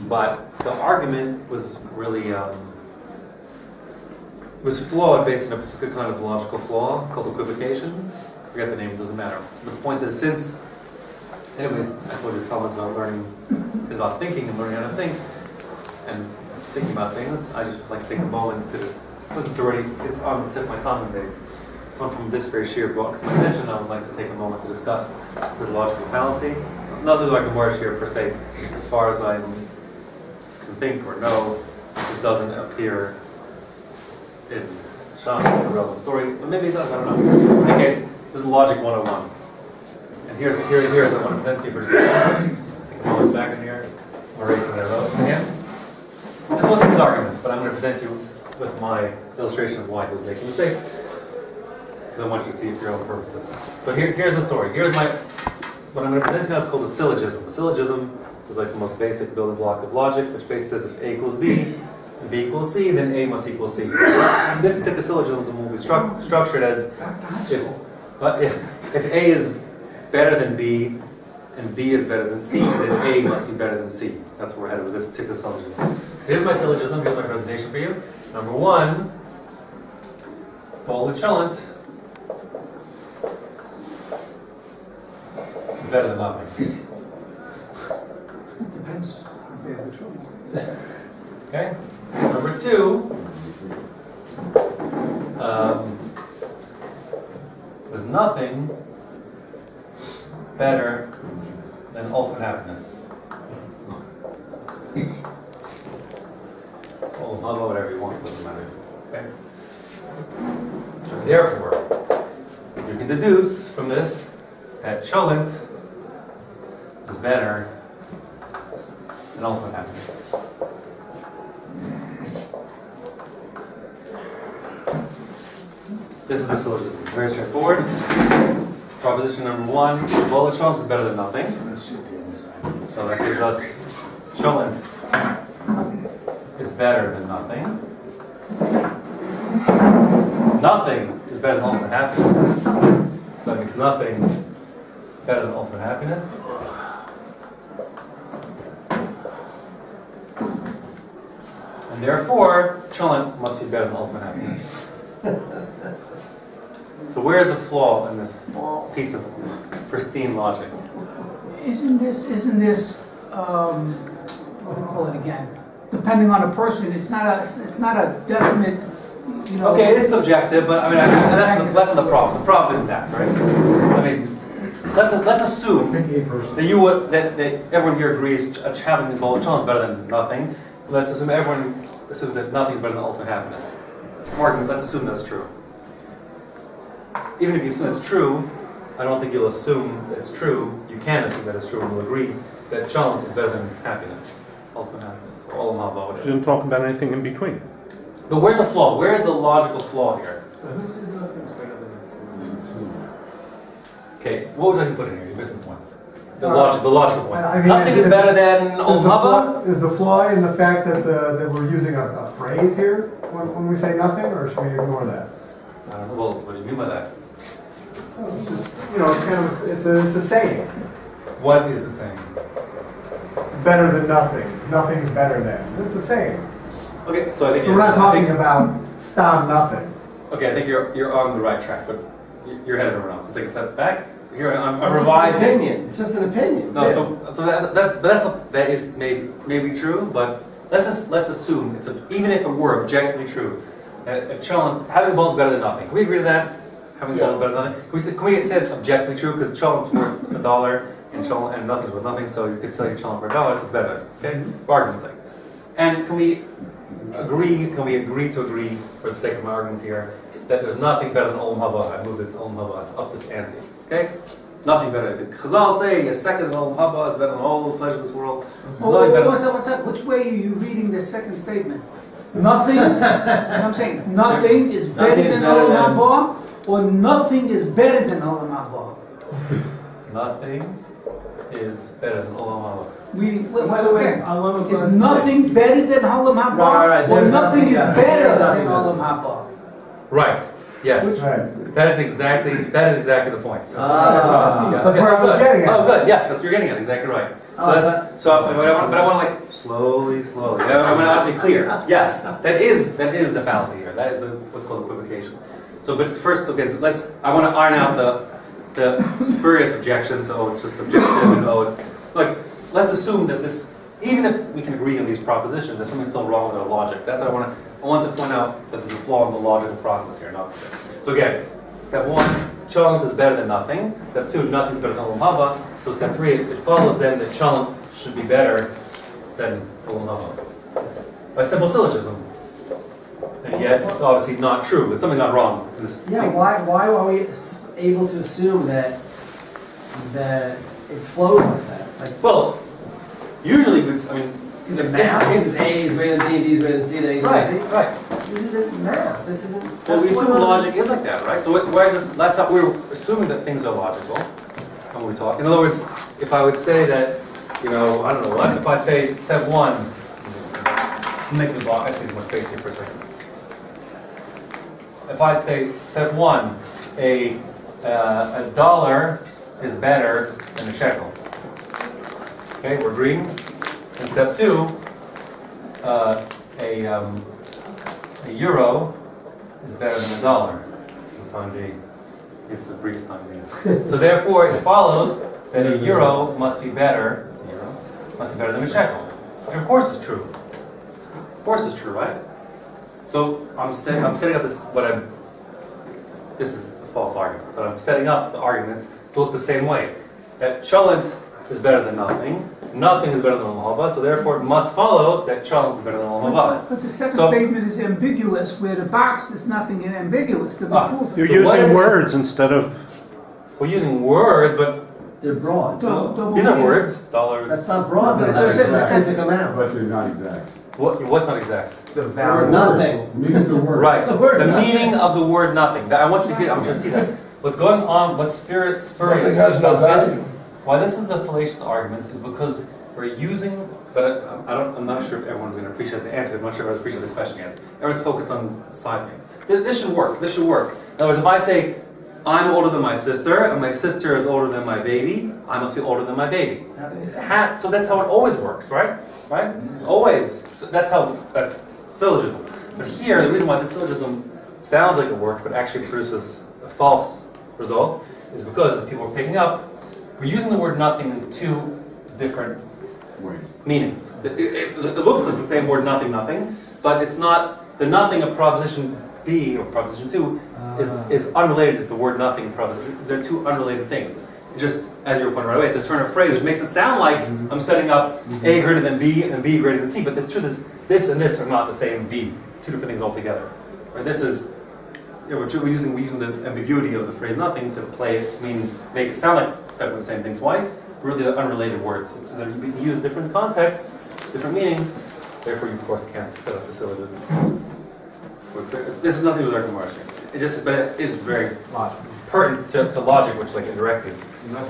But the argument was really was flawed based on a particular kind of logical flaw called equivocation. I forget the name, it doesn't matter. The point is, since, anyways, I told you Thomas about learning, is about thinking and learning how to think, and thinking about things, I just like to take a moment to just, since it's on the tip of my tongue, and someone from this very sheer brought to my attention, I would like to take a moment to discuss this logical fallacy. Not like Gemorah sheer per se, as far as I can think or know, it doesn't appear in Sham, the relevant story, but maybe it does, I don't know. In any case, this is Logic 101. And here's I want to present to you for just a second. Take a moment back in here. I'm erasing what I wrote again. This wasn't his argument, but I'm going to present you with my illustration of why he was making a mistake. Because I want you to see it for your own purposes. So here's the story. What I'm going to present to you now is called a syllogism. A syllogism is like the most basic building block of logic, which basically says if A equals B, and B equals C, then A must equal C. And this particular syllogism will be structured as if A is better than B, and B is better than C, then A must be better than C. That's where we're headed with this particular syllogism. Here's my syllogism, here's my presentation for you. Number one, Paul Cholent is better than nothing. Depends. Okay? Number two, there's nothing better than ultimate happiness. Oh, whatever you want, doesn't matter. Okay? Therefore, you can deduce from this that Cholent is better than ultimate happiness. This is the syllogism. Very straightforward. Proposition number one, Bola Cholent is better than nothing. So that gives us Cholent is better than nothing. Nothing is better than ultimate happiness. So that means nothing better than ultimate happiness. And therefore, Cholent must be better than ultimate happiness. So where's the flaw in this piece of pristine logic? Isn't this what do you call it again? Depending on a person, it's not a definite, Okay, it is subjective, but I mean that's not the problem. The problem isn't that, right? I mean, let's assume that everyone here agrees having the Bola Cholent is better than nothing. Let's assume everyone assumes that nothing is better than ultimate happiness. Let's assume that's true. Even if you assume that's true, I don't think you'll assume that it's true. You can assume that it's true, and you'll agree that Cholent is better than happiness, ultimate happiness, or all of You didn't talk about anything in between. But where's the flaw? Where's the logical flaw here? Who says nothing's better than Okay, what would I put in here? You missed the point. The logical point. I mean, Nothing is better than Olam Haba. Is the flaw in the fact that we're using a phrase here when we say nothing, or should we ignore that? I don't know. Well, what do you mean by that? It's just, it's kind of it's a saying. What is the saying? Better than nothing. Nothing's better than. It's a saying. Okay, so I think So we're not talking about stop nothing. Okay, I think you're on the right track, but you're ahead of everyone else. Let's take a step back. Here I'm It's just an revising. opinion. It's just an opinion. No, so that is maybe true, but let's assume even if it were objectively true, that Cholent having Bola is better than nothing. Can we agree to that? Having Bola is better than nothing. Can we say it's objectively true because Cholent's worth $1 and nothing's worth nothing, so you could sell your Cholent for $1, so it's better. Okay, for argument's sake. And can we agree to agree for the sake of my argument here that there's nothing better than Olam Haba? I moved it to Olam Haba up this ante. Okay? Nothing better. The Chazal say a second of Olam Haba is better than all the pleasure of this world. What's up? Which way are you reading this second statement? Nothing. I'm saying nothing is better than Olam Haba, or nothing is better than Olam Haba. Nothing is better than Olam Haba. Wait. Is nothing better than Olam Haba, Right. or nothing is better than better. Olam Haba? Right. Yes. Right. That is exactly the point. That's where I was getting at. Oh, good. Yes, that's what you're getting at. Exactly right. But I want to like slowly. I want to be clear. Yes, that is the fallacy here. That is what's called equivocation. So, but first, okay, I want to iron out the spurious objections. Oh, it's just subjective, and it's like, let's assume that this, even if we can agree on these propositions, there's something still wrong with our logic. That's what I want to point out, that there's a flaw in the logical process here. So again, step 1, cholent is better than nothing. Step 2, nothing is better than olam haba. So step 3, it follows then that cholent should be better than olam haba. By simple syllogism. And yet, it's obviously not true. There's something gone wrong in this. Yeah, why are we able to assume that it flows like that? Like, Well, usually, is it math? If A is greater than B, B is greater than C, then A is greater than C? Right. This isn't math. This isn't. Well, we assume logic is like that, right? So that's how we're assuming that things are logical when we talk. In other words, if I would say that, I don't know what, if I'd say step 1, make the block, I see my face here for a second. If I'd say step 1, a dollar is better than a shekel. Okay, we're agreeing. And step 2, a euro is better than a dollar for the time being, if the brief time being. So therefore, it follows that a euro must be better. It's a euro, must be better than a shekel, which of course is true. Of course, it's true, right? So I'm setting up this. This is a false argument, but I'm setting up the argument to look the same way. That cholent is better than nothing. Nothing is better than olam haba, so therefore it must follow that cholent is better than olam haba. But the second statement is ambiguous, where the box is nothing ambiguous to be proven. You're So using words instead of... We're using words, but They're broad. these are words. Dollars. That's not broad, though. That's a specific amount. But they're not exact. What's not exact? The Or nothing. Means the word. Right. The word The nothing. meaning of the word nothing. I want you to get. I want you to see that. What's going on? What's spurious Nothing has no about this? value. Why this is a fallacious argument is because we're using. But I'm not sure if everyone's going to appreciate the answer. I'm not sure if everyone's appreciate the question yet. Everyone's focused on side things. This should work. This should work. In other words, if I say I'm older than my sister, and my sister is older than my baby, I must be older than my baby. So that's how it always works, right? Right? Always. So that's syllogism. But here, the reason why this syllogism sounds like it worked, but actually produces a false result, is because, as people are picking up, we're using the word nothing in two different meanings. It looks like the same word nothing, but it's not. The nothing of proposition B or proposition 2 is unrelated to the word nothing and proposition. They're two unrelated things. Just as you were pointing right away, it's a turn of phrase which makes it sound like I'm setting up A greater than B and B greater than C, but the truth is this and this are not the same B. Two different things altogether. Right? This is we're using the ambiguity of the phrase nothing to make it sound like saying the same thing twice. Really, they're unrelated words. So that you can use different contexts, different meanings. Therefore, you of course can't set up the syllogism. This is nothing to do with our Gemorah. But it is very pertinent to logic, which like indirectly. No,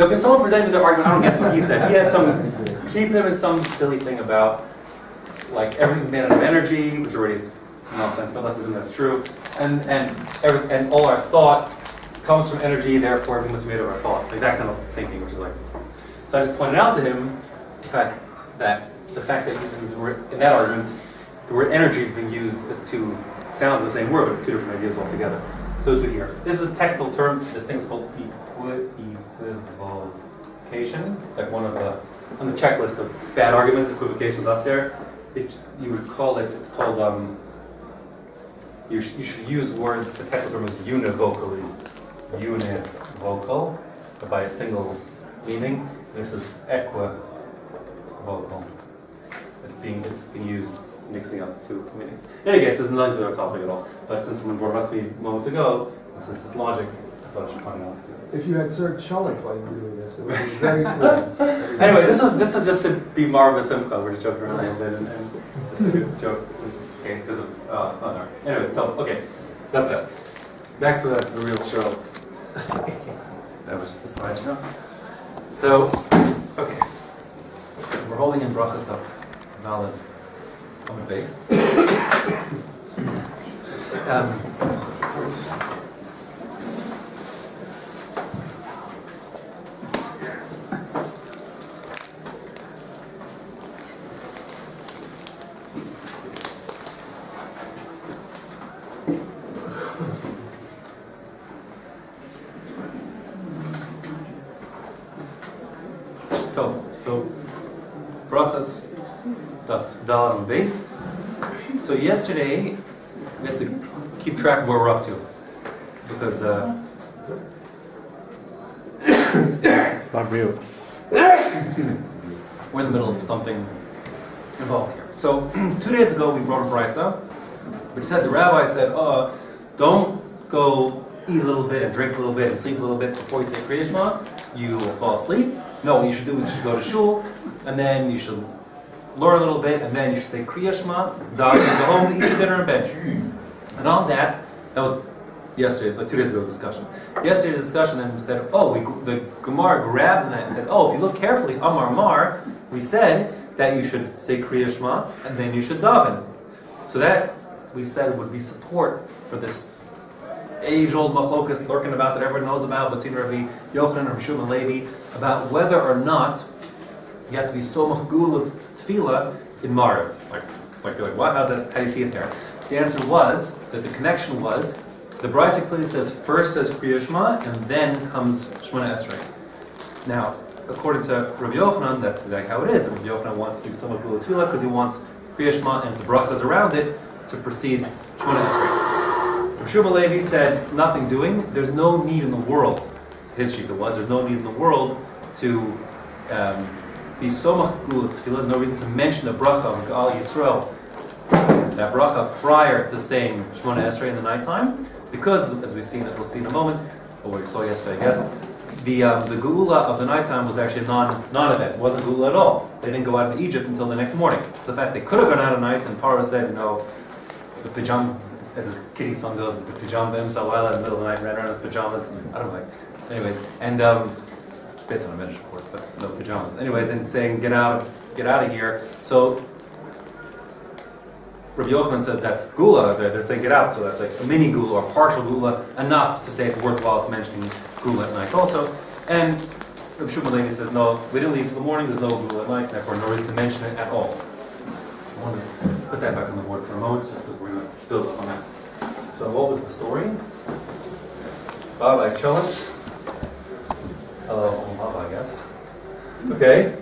because someone presented their argument. I don't get what he said. He put him in some silly thing about like everything's made out of energy, which already is nonsense. But let's assume that's true. And all our thought comes from energy. Therefore, everything must be made of our thought. Like that kind of thinking, which is like. So I just pointed out to him the fact that using the word in that argument, the word energy is being used as two sounds of the same word, but two different ideas altogether. So to here, this is a technical term. This thing's called equivocation. It's like one of the on the checklist of bad arguments, equivocations up there. You would call it. It's called. You should use words. The technical term is univocally, univocal, but by a single meaning. This is equivocal. It's being used mixing up two meanings. In any case, this is nothing to do with our topic at all. But since someone brought it up to me moments ago, since it's logic, I thought I should point it out to you. If you had served Cholik while you were doing this, it would be very cool. Anyway, this was just to be Marva Simcha. We're just joking around a little bit, and this is a good joke. Okay, because of no. Anyway, okay, that's it. Back to the real show. That was just a slideshow. So, okay, we're holding in Brachot stuff. Valid on the base. So brachas daf dal and base. So yesterday we had to keep track of where we're up to because Not real. excuse me, we're in the middle of something involved here. So 2 days ago we brought a brisa, which said the rabbi said, don't go eat a little bit and drink a little bit and sleep a little bit before you say Kriya Shema. You will fall asleep. No, what you should do is you should go to shul, and then you should learn a little bit, and then you should say Kriya Shema, go home, eat your dinner, and bench. And on that was yesterday, 2 days ago's discussion. Yesterday's discussion then said, the Gemorah grabbed that and said, if you look carefully, Amar Mar, we said that you should say Kriya Shema, and then you should daven. So that, we said, would be support for this age-old machlokas lurking about that everyone knows about between Rabbi Yochanan and Rabbi Shimon Levi about whether or not you have to be so machgul of tefila in Mariv. Like you're like, what? How do you see it there? The answer was that the connection was the Brisa clearly says first says Kriya Shema and then comes Shemona Esrei. Now, according to Rabbi Yochanan, that's exactly how it is. Rabbi Yochanan wants to do so machgul of tefila because he wants Kriya Shema and the brachas around it to precede Shemona Esrei. Rabbi Shimon Levi said, nothing doing. There's no need in the world. His shita was, there's no need in the world to be so machgul tefillah, no reason to mention the bracha of Ga'al Yisrael, that bracha prior to saying Shemona Esrei in the nighttime, because, as we'll see in a moment, or we saw yesterday, I guess, the Geula of the nighttime was actually a non-event. It wasn't Geula at all. They didn't go out of Egypt until the next morning. So the fact they could have gone out at night, and Paro said, the pajama, as his kitty song goes, the pajama Sawala in the middle of the night, ran around in his pajamas. I don't know. Anyways, and based on a minute, of course, but no pajamas. Anyways, and saying, get out of here. So Rabbi Yochanan says that's gula. They're saying get out, so that's like a mini gula or partial gula, enough to say it's worthwhile mentioning gula at night also. And Rabbi Shimon Levi says no, we didn't leave till the morning. There's no gula at night, therefore no reason to mention it at all. I want to put that back on the board for a moment, just because we're going to build up on that. So what was the story? Bob, I challenge. Hello, Bob, I guess. Okay.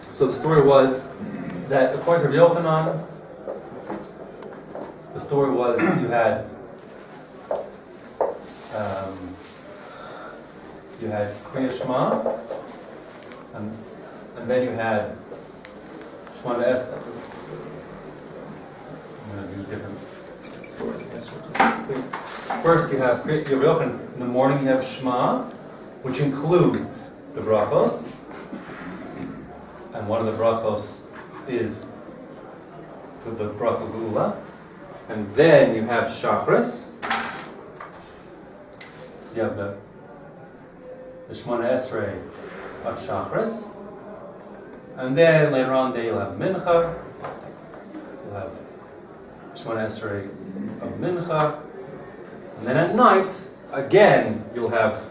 So the story was that according to Rabbi Yochanan, the story was you had Kriya Shema, and then you had Shemona Esrei. I'm going to do different stories. First, you have Rabbi Yochanan. In the morning, you have Shema, which includes the brachos, and one of the brachos is the bracha Geula, and then you have Shachris. You have the Shemona Esrei of Shachris, and then later on day you'll have Mincha. You'll have Shemona Esrei of Mincha, and then at night again you'll have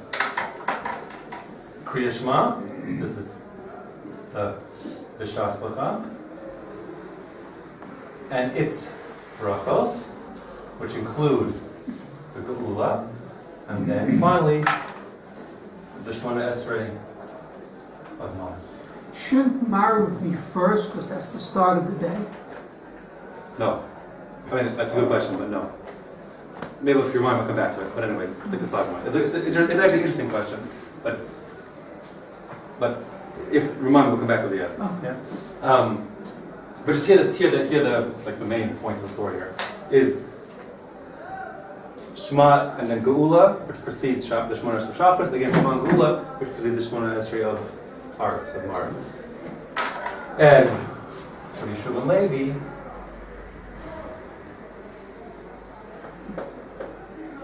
Kriya Shema. This is the B'Shat Bracha. And its brachos, which include the Geula, and then finally the Shemona Esrei of Mariv. Shouldn't Mariv be first because that's the start of the day? No. I mean, that's a good question, but no. Maybe if you remind, we'll come back to it. But anyways, it's like a side one. It's actually an interesting question, but if you remind, we'll come back to the end. Oh. Yeah. But just hear the main point of the story here is Shema and then Geula, which precedes the Shemona Esrei of Shachris, again Shema and Geula, which precedes the Shemona Esrei of Mariv. And Rabbi Shimon Levi,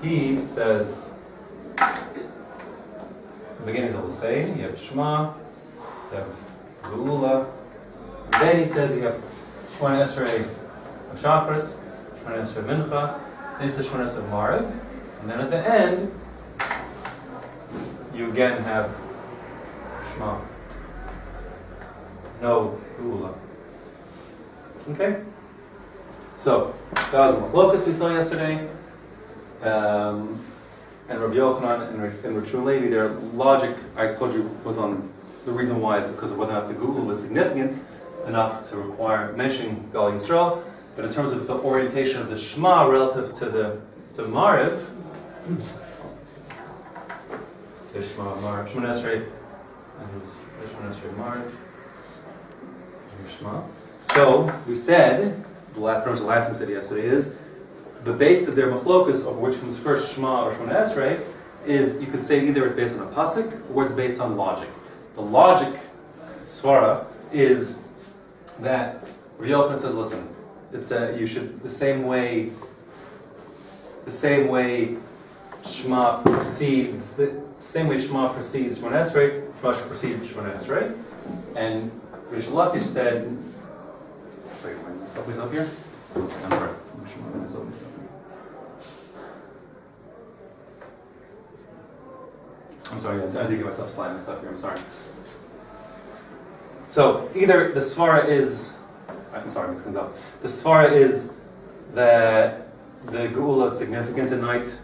he says the beginning is all the same. You have Shema, you have Geula. Then he says you have Shemona Esrei of Shachris, Shemona Esrei of Mincha, then he says Shemona Esrei of Mariv, and then at the end, you again have Shema. No Geula. Okay? So, that was the machlokas we saw yesterday. And Rabbi Yochanan and Rabbi Levi, their logic, I told you, was on the reason why is because of whether or not the Geula was significant enough to require mentioning Gal Yisrael. But in terms of the orientation of the Shema relative to Mariv, the Shema Mariv, Shema Esrei, and the Shema Esrei Mariv, and Shema. So we said, the last thing we said yesterday is the base of their machlokus, of which comes first Shema or Shema Esrei, is you could say either it's based on a pasuk or it's based on logic. The logic svara is that Rabbi Yochanan says, listen, it's you should the same way Shema precedes Shema Esrei, Shema should precede Shema Esrei, and Rish Lakish said, sorry, myself is up here. I'm sorry. I'm sorry, I did get myself sliding my stuff here, I'm sorry. So, either the svara is, I'm sorry, mix things up. The svara is that the Geula is significant at night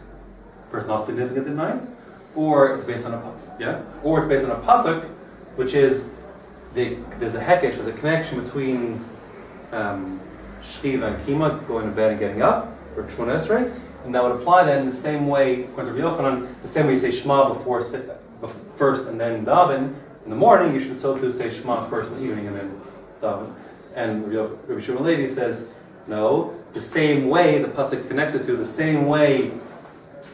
versus not significant at night, or it's based on or it's based on a pasuk, which is there's a hekesh, there's a connection between Shchiva and Kima, going to bed and getting up, for Shemona Esrei, and that would apply then the same way, according to Rabbi Yochanan, the same way you say Shema first and then Daven in the morning, you should so too say Shema first in the evening and then Daven. And Rabbi Shimon Levi says, no, the same way the pasuk connects it to, the same way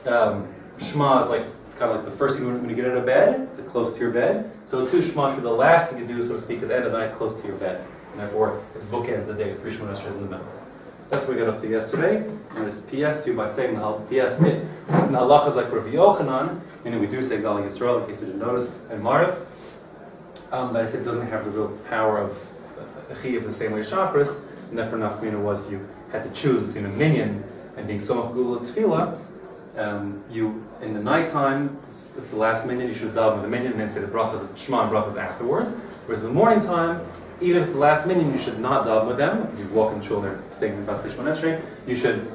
Shema is like kind of like the first thing when you get out of bed, it's close to your bed. So too Shema should be the last thing you do, so to speak, at the end of the night, close to your bed. And therefore, it bookends the day with 3 Shemona Esrei in the middle. That's what we got up to yesterday. And it's PS to by saying the halacha is like Rabbi Yochanan, meaning we do say Gal Yisrael in case you didn't notice, and Mariv. That I said doesn't have the real power of a chiyav the same way as Shacharis, and therefore Nafkamina was if you had to choose between a minyan and being somach gula tefila, you in the nighttime, if the last minyan, you should daven with the minyan and then say the brachas of Shema and brachas afterwards. Whereas in the morning time, even if it's the last minyan, you should not daven with them. If you walk in shul, they're thinking about Shema Esrei. You should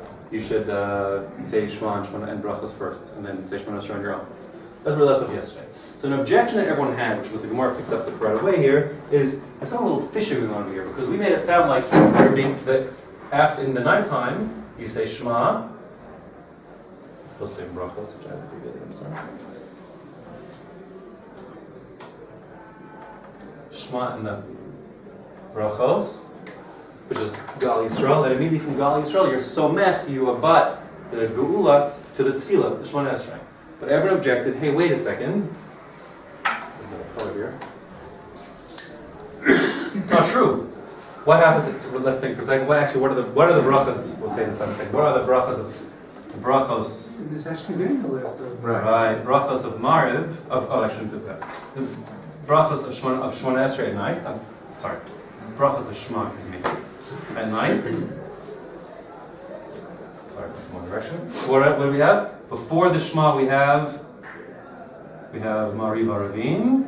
say Shema and brachas first, and then say Shema Esrei on your own. That's what we left off yesterday. So an objection that everyone had, which what the Gemorah picks up right away here, is there's some little fishy going on here, because we made it sound like there being that after in the nighttime you say Shema. Still saying brachos, which I have to be getting. I'm sorry. Shema and the brachos, which is Gal Yisrael, and immediately from Gal Yisrael you're somech, you abat the geula to the tefillah, the Shemona Esrei. But everyone objected, hey, wait a second. Color here. Not true. What happens? Let's think for a second. What are the brachas? We'll say in some second. What are the brachas of the brachos? There's actually after. Right. Brachos of Mariv. I shouldn't do that. The brachos of Shemona Esrei at night. Brachos of Shema. Excuse me. At night. Sorry, one direction. What do we have? Before the Shema we have Mariv Aravim.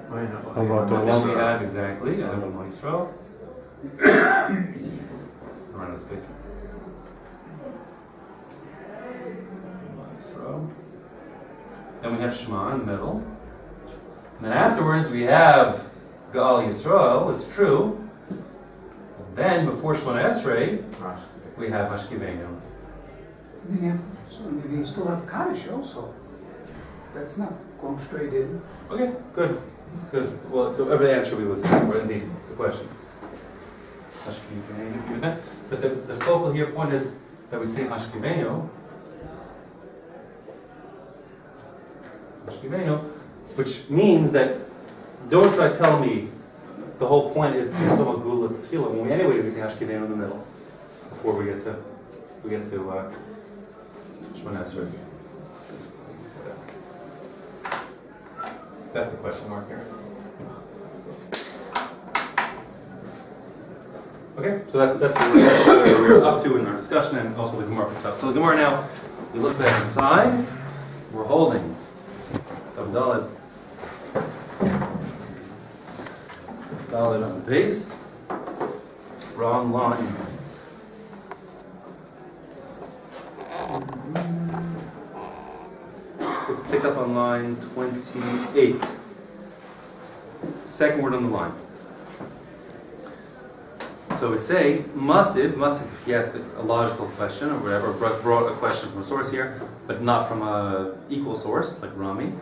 And then we have exactly Adam Yisrael. Around the space. Then we have Shema in the middle. And then afterwards we have Gal Yisrael, it's true. And then before Shemona Esrei, we have Hashkivenu. And then you still have Kaddish also. That's not going straight in. Okay, good. Well, every answer we listen for, indeed, the question. Hashkivenu. But the focal here point is that we say Hashkivenu, which means that don't try to tell me the whole point is to be somewhat gula tefillah. When we say Hashkivenu in the middle before we get to Shemona Esrei. That's the question mark here. Okay, so that's where we're up to in our discussion, and also the Gemorah picks up. So the Gemorah now, we look back inside. We're holding Abdallah. Valid on the base. Wrong line. We'll pick up on line 28. Second word on the line. So we say, masiv, yes, a logical question or whatever, brought a question from a source here, but not from a equal source, like Rami.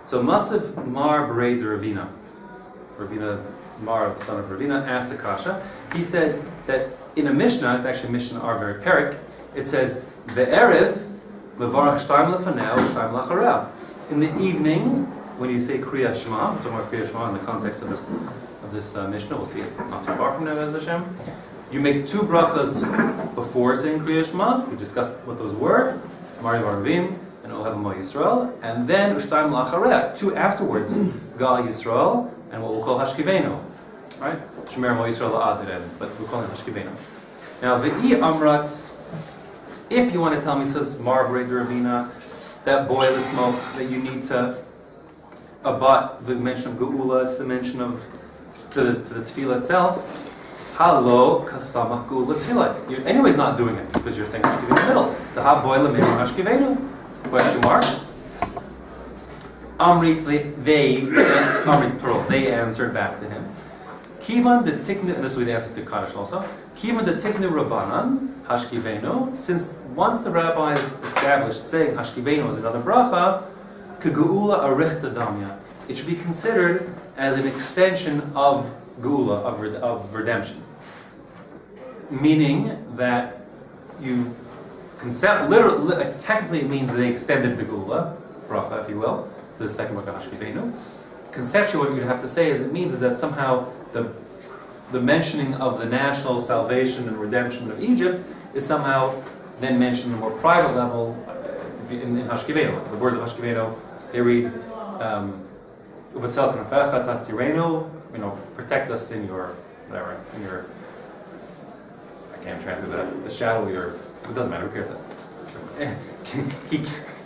So masiv mar b'rei de Ravina. Ravina, Mar, the son of Ravina, asked the kasha. He said that in a Mishnah, it's actually Mishnah are very perik, it says, Ve'erev, mevarach shtaim lefaneo, shtaim lachareo. In the evening, when you say Kriya Shema, we're talking about Kriya Shema in the context of this Mishnah, we'll see it not too far from now, Bez Hashem. You make two brachas before saying Kriya Shema. We discussed what those were, Mari Varavim and Ohev Mo Yisrael, and then Ushtaim Lachareh, two afterwards, Gal Yisrael and what we'll call Hashkivenu, right? Shemer Mo Yisrael La'ad ends, but we'll call it Hashkivenu. Now, Ve'i Amrat, if you want to tell me, says Mar B'rei Ravina, that boil the smoke that you need to abut the mention of Geula to the mention of to the tefillah itself. Halo kasamach Geula tefillah. You're anyways not doing it because you're saying Hashkivenu in the middle. The ha boil the Hashkivenu? Question mark. Amrit plural. They answered back to him. Kivan the tiknu. This will be the answer to Kaddish also. Kivan the tiknu Rabbanan Hashkivenu. Since once the rabbis established saying Hashkivenu is another bracha, Geula arichta damya. It should be considered as an extension of Geula, of redemption. Meaning that you literally, technically it means they extended the Geula, bracha, if you will, to the second bracha Hashkivenu. Conceptually, what you'd have to say is it means is that somehow the mentioning of the national salvation and redemption of Egypt is somehow then mentioned on a more private level in Hashkivenu. The words of Hashkivenu, they read, protect us in your, whatever, in your, I can't translate that, the shadow of your, it doesn't matter, who cares that?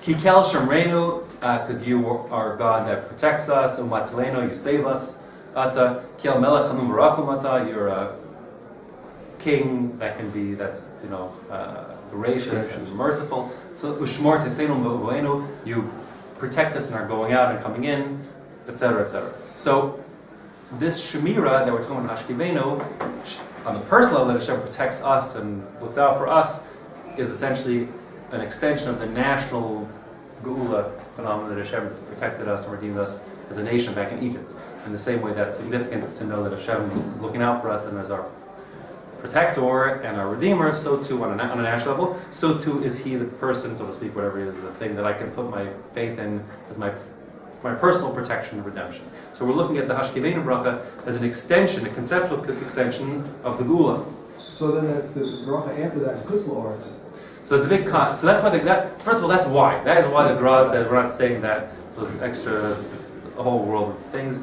Kikel Shemreinu, because you are God that protects us, Umatzlenu, you save us, Ata, Kiel Melech Hanum Barachum, you're a king that can be, that's, gracious and merciful. So, Ushmor Teseinu V'Voenu, you protect us in our going out and coming in, etc., etc. So, this Shemira that we're talking about Hashkivenu, on the personal level that Hashem protects us and looks out for us, is essentially an extension of the national Geula phenomenon that Hashem protected us and redeemed us as a nation back in Egypt. In the same way that's significant to know that Hashem is looking out for us and as our protector and our redeemer, so too on a national level, so too is he the person, so to speak, whatever it is, the thing that I can put my faith in as my personal protection and redemption. So we're looking at the Hashkivenu bracha as an extension, a conceptual extension of the Geula. So then that's the bracha after that is Kutzla Oretz. So it's a big cut. So that's why first of all, that's why. That is why the Gra says we're not saying that those extra, a whole world of things.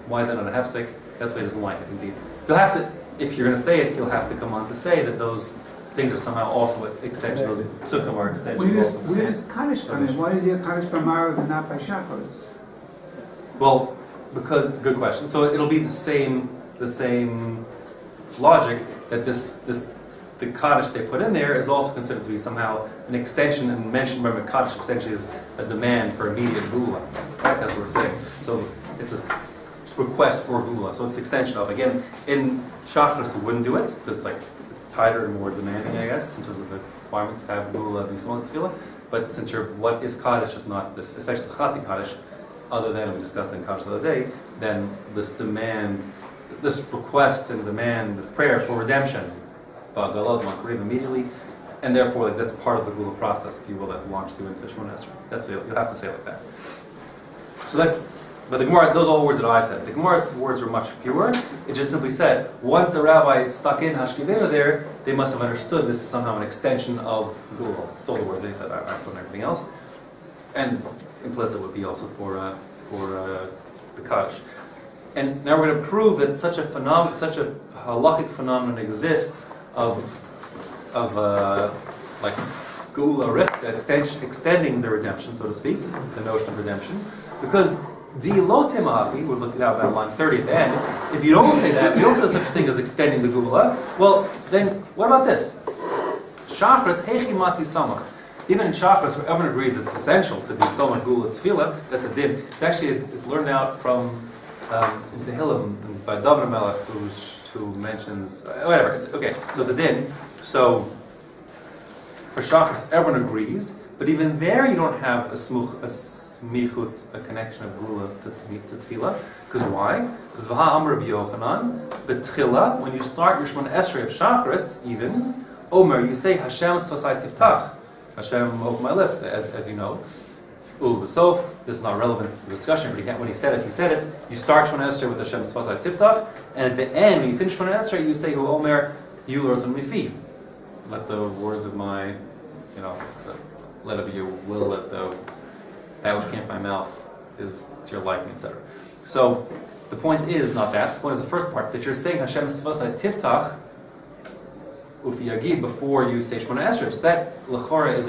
Why is that not a hefsek? That's why he doesn't like it. Indeed, you'll have to, if you're going to say it, you'll have to come on to say that those things are somehow also an extension. Those psukim are extensions. Where does Kaddish come in? Why is your Kaddish by Marav and not by Shacharis? Well, because good question. So it'll be the same logic that the Kaddish they put in there is also considered to be somehow an extension and mentioned. Remember, Kaddish essentially is a demand for immediate Geula. Right? That's what we're saying. So it's a request for Geula. So it's extension of. Again, in Shacharis we wouldn't do it because it's tighter and more demanding, I guess, in terms of the requirements to have Geula and so on tefillah. But since what is Kaddish if not this, especially the Chatzi Kaddish, other than we discussed in Kaddish the other day, then this request and demand, the prayer for redemption, immediately, and therefore that's part of the Geula process, if you will, that launched you into Shemona Esrei. That's what you'll have to say it like that. So but the Gemorah, those are all words that I said. The Gemorah's words were much fewer. It just simply said, once the rabbi stuck in Hashkivenu there, they must have understood this is somehow an extension of Geula. That's all the words they said. I put everything else. And implicit would be also for the Kaddish. And now we're going to prove that such a halachic phenomenon exists of Geula Rifta, extending the redemption, so to speak, the notion of redemption, because Di lo temavi, we're looking now about line 30 at the end. If you don't say that, if you don't say such a thing as extending the Geula, well, then what about this? Shachris hechi matzi samach. Even in Shachris, where everyone agrees it's essential to be Somach Geula Tefila, that's a din. It's actually, it's learned out from in Tehillim by David Melech, who mentions, whatever, it's, okay, so it's a din. So, for Shachris, everyone agrees, but even there you don't have a smichut, a connection of Geula to Tefila. Because why? Because V'ha Amr Rabbi Yochanan, B'tchila, when you start your Shemona Esrei of Shachris, even, Omer, you say Hashem Sfasai Tiftach. Hashem opened my lips, as you know. Ul B'sof, this is not relevant to the discussion, but when he said it. You start Shemona Esrei with Hashem Sfasai Tiftach, and at the end, when you finish Shemona Esrei, you say, Hu Omer, you Lortzon Mifi. Let the words of my, let it be your will, let that which came from my mouth is to your liking, etc. So, the point is not that. The point is the first part, that you're saying Hashem Sfasai Tiftach, Ufi Yagid, before you say Shemona Esrei. So that L'chora is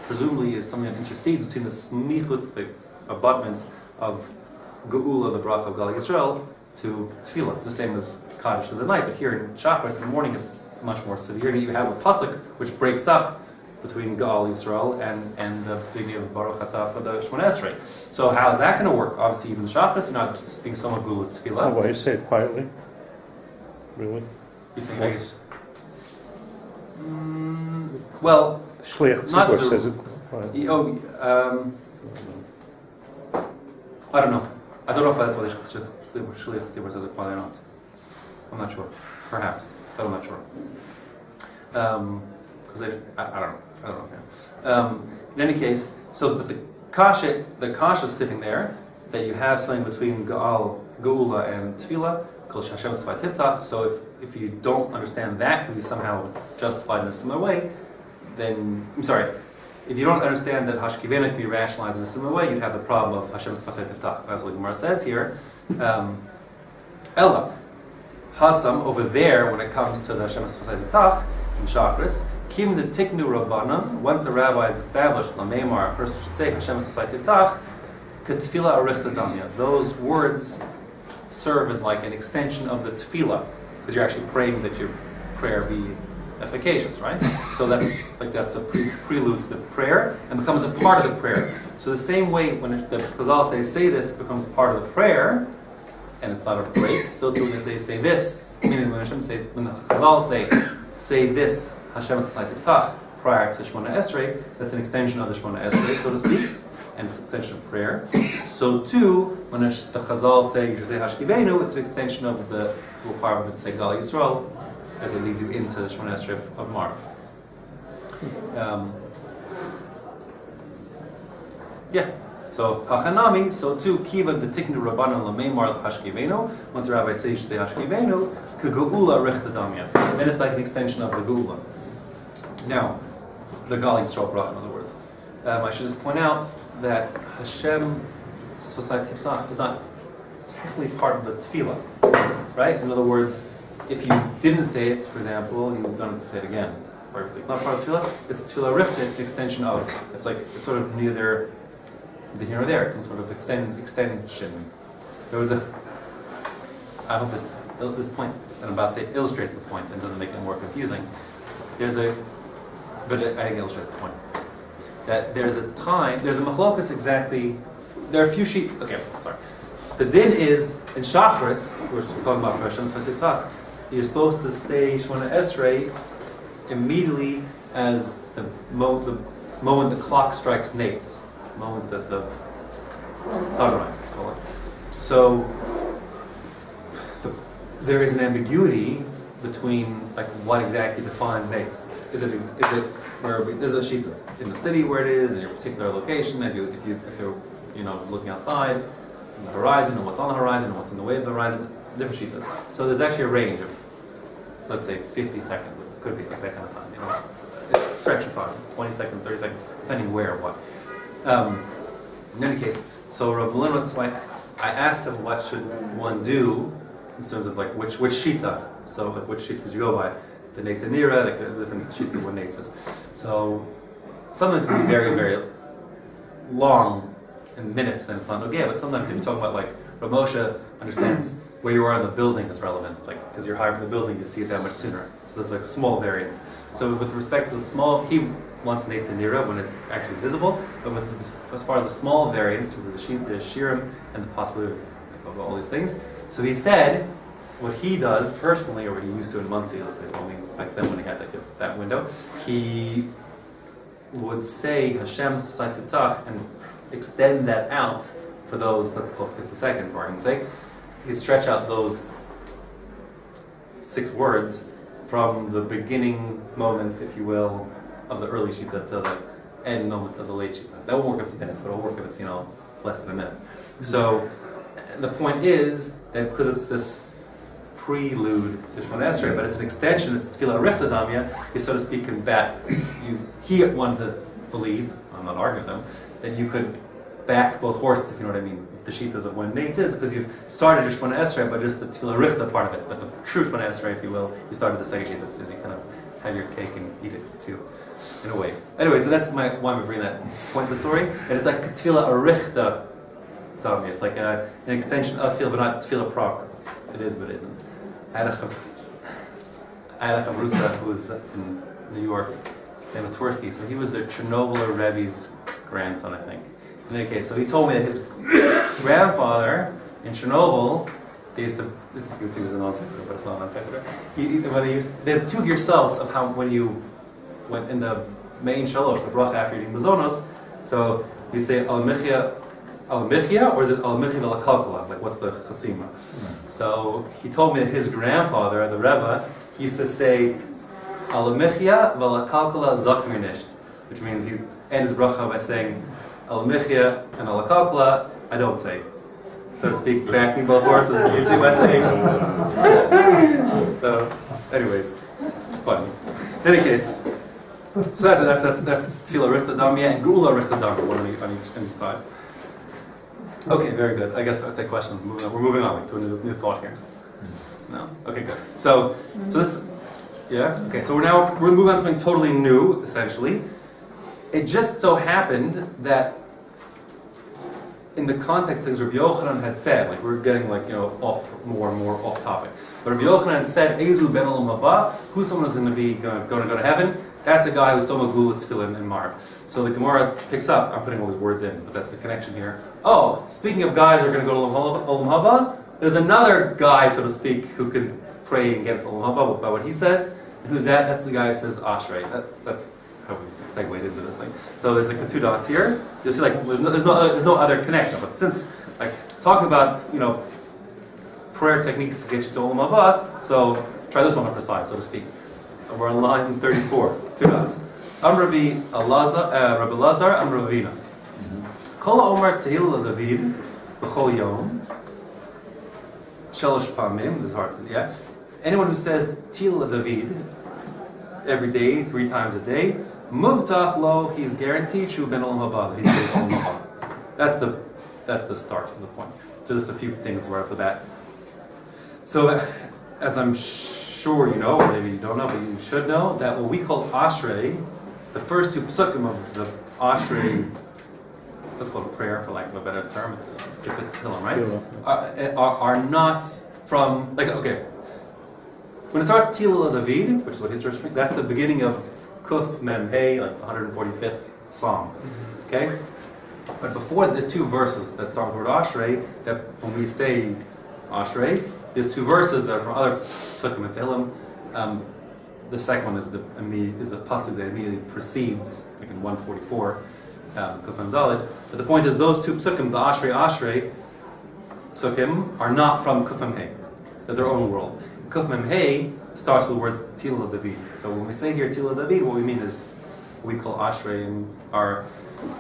presumably is something that intercedes between the smichut, the abutment of Geula, the Brachot of Gal Yisrael, to Tefillah, the same as Kaddish is at night. But here in Shachris, in the morning, it's much more severe. You have a pasuk which breaks up between Gal Yisrael and the beginning of Baruch Atah for the Shemona Esrei. So how is that going to work? Obviously, even Shachris, you're not being Somach Geula Tefillah. Why you say it quietly? Really? You're saying, I guess. Well, Shliach not Tzibur says it quietly. I don't know. I don't know if that's what Shliach Tzibur says it quietly or not. I'm not sure. Perhaps, but I'm not sure. Because I don't know. Okay. In any case, but the kasha sitting there, that you have something between Geula and Tefillah, called Hashem Sfai Tiftach. So if you don't understand that can be somehow justified in a similar way, then, if you don't understand that Hashkivena can be rationalized in a similar way, you'd have the problem of Hashem Sfai Tiftach. That's what Gemorah says here. Ella, Hasam, over there, when it comes to the Hashem Sfai Tiftach, in Shachris, Kim the Tiknu Rabbanan, once the rabbi is established, Lameimar, a person should say Hashem Sfai Tiftach, Ketfila Arichta Damya. Those words serve as like an extension of the tefillah, because you're actually praying that your prayer be efficacious, right? So that's a prelude to the prayer and becomes a part of the prayer. So the same way when the Chazal say this becomes part of the prayer, and it's not a break. So too when they say this, meaning when the Chazal say this Hashem Sfai Tiftach prior to Shemona Esrei, that's an extension of the Shemona Esrei, so to speak, and it's an extension of prayer. So too, when the Chazal say you should say Hashkivenu, it's an extension of the requirement to say Gal Yisrael, as it leads you into the Shemona Esrei of Marv. So Hachanami, so too, Kiva the Tiknu Rabbanon Lameimar Hashkivenu. Once the rabbi says you should say Hashkivenu, K'Geula Richta Damya. Then it's like an extension of the Geula. Now, the Gal Yisrael Brachot, in other words. I should just point out that Hashem Sfasai Tiftach is not technically part of the tefillah, right? In other words, if you didn't say it, for example, you don't have to say it again. Or it's not part of tefillah. It's tefillah rift. It's an extension of. It's sort of neither here nor there. It's some sort of extension. There was I hope this point that I'm about to say illustrates the point and doesn't make it more confusing. But I think it illustrates the point. That there's a machlokas exactly. There are a few sheep. Okay, sorry. The din is in Shachris, which we're talking about for Hashem Sfai Tiftach. You're supposed to say Shemona Esrei immediately as the moment the clock strikes nates, the moment that the sunrise, let's call it. So there is an ambiguity between what exactly defines nates. Is it where there's a sheep in the city where it is in your particular location? If you're looking outside on the horizon, and what's on the horizon, and what's in the way of the horizon, different sheetas. So there's actually a range of, let's say, 50 seconds. It could be like that kind of time. It's a stretch of time, 20 seconds, 30 seconds, depending where or what. In any case, so Rav Padowitz, I asked him what should one do in terms of which shita. So which sheets did you go by? The Netanira, the different sheets of what Nate says. So sometimes it can be very, very long in minutes and it's not okay. But sometimes if you're talking about like Rav Moshe understands where you are in the building is relevant, like because you're higher in the building, you see it that much sooner. So there's like small variance. So with respect to the small, he wants Neitz and Nira when it's actually visible, but with this, as far as the small variance, with the Shirim and the possibility of all these things. So he said, what he does personally, or what he used to in Muncie, only back then when he had that window, he would say Hashem Saititach and extend that out for those, let's call it 50 seconds, for argument's sake. He'd stretch out those 6 words from the beginning moment, if you will, of the early Shita to the end moment of the late Shita. That won't work 50 minutes, but it'll work if it's, less than a minute. So the point is that because it's this prelude to Shemona Esrei, but it's an extension, it's Tefillah Arichta Damya, you so to speak can bet, he wanted to believe, I'm not arguing with them, that you could back both horses, if you know what I mean, the shitas of when Nates is, because you've started your Shemona Esrei by just the Tefillah Arichta part of it, but the true Shemona Esrei, if you will, you started the second shitas, so you kind of have your cake and eat it too, in a way. Anyway, so that's why I'm bringing that point of the story, and it's like Tefillah Arichta Damya, it's like an extension of Tefillah, but not Tefillah proper. It is, but it isn't. I had a chavrusa who was in New York, named Tversky, so he was the Chernobyl Rebbe's grandson, I think. In any case, so he told me that his grandfather in Chernobyl, they used to, this is a good thing, it's a non-sequitur, but it's not a non-sequitur. There's 2 yourselves of how, when you went in the main shalosh, the bracha after eating mazonos, so you say al-michya, or is it al-michya al-kalkala? Like, what's the chasima? So he told me that his grandfather, the Rebbe, he used to say al-michya v'al-kalkala zakmir nisht, which means he's end his bracha by saying al-michya and al-kalkala, I don't say. So to speak, backing both horses, you see what I'm saying? So, anyways, funny. In any case, so that's Tefillah Arichta Damya and Geula Arichta Damya, one on each side. Okay, very good. I guess I'll take questions. We're moving on to a new thought here. No? Okay, good. So this, yeah? Okay, so we're moving on to something totally new, essentially. It just so happened that in the context of things Rabbi Yochanan had said, like we're getting off more and more off topic. But Rabbi Yochanan had said, Ezu ben olam haba, who's someone who's going to go to heaven? That's a guy who's so magul tefillin and marv. So the Gemorah picks up, I'm putting all these words in, but that's the connection here. Oh, speaking of guys who are going to go to olam haba, there's another guy, so to speak, who can pray and get to olam haba by what he says. And who's that? That's the guy who says Ashrei. That's how we segued into this thing. So there's like the 2 dots here. You'll see there's no other connection. But since talking about prayer techniques to get you to olam haba, so try this one on for size, so to speak. We're on line 34. 2 dots. Rabbi Lazar, Rabbi Vina. Kol Omer Tehillah David b'chol yom shalosh pamim. This is hard to, yeah. Anyone who says Tehillah David every day, 3 times a day, Muvtach lo, he's guaranteed Shu ben olam haba, that he's going to olam haba. That's the start of the point. So just a few things right off the bat. So as I'm sure you know, or maybe you don't know, but you should know, that what we call Ashrei, the first 2 psukim of the Ashrei, let's call it a prayer for lack of a better term, it's Tehillah, right? Are not from, okay, when it starts Tehillah David, which is what his first, that's the beginning of Kuf Mem Hey, like the 145th Psalm, okay? But before, there's 2 verses that start with the word Ashrei, that when we say Ashrei, there's 2 verses that are from other Psukim and Tehillim. The second one is the pasuk that immediately precedes, like in 144, Kuf Mem Daled. But the point is, those 2 Psukim, the Ashrei Psukim, are not from Kuf Mem Hey. They're their own world. Kuf Mem Hey starts with the words Tehillah David. So when we say here Tehillah David, what we mean is what we call Ashrei in our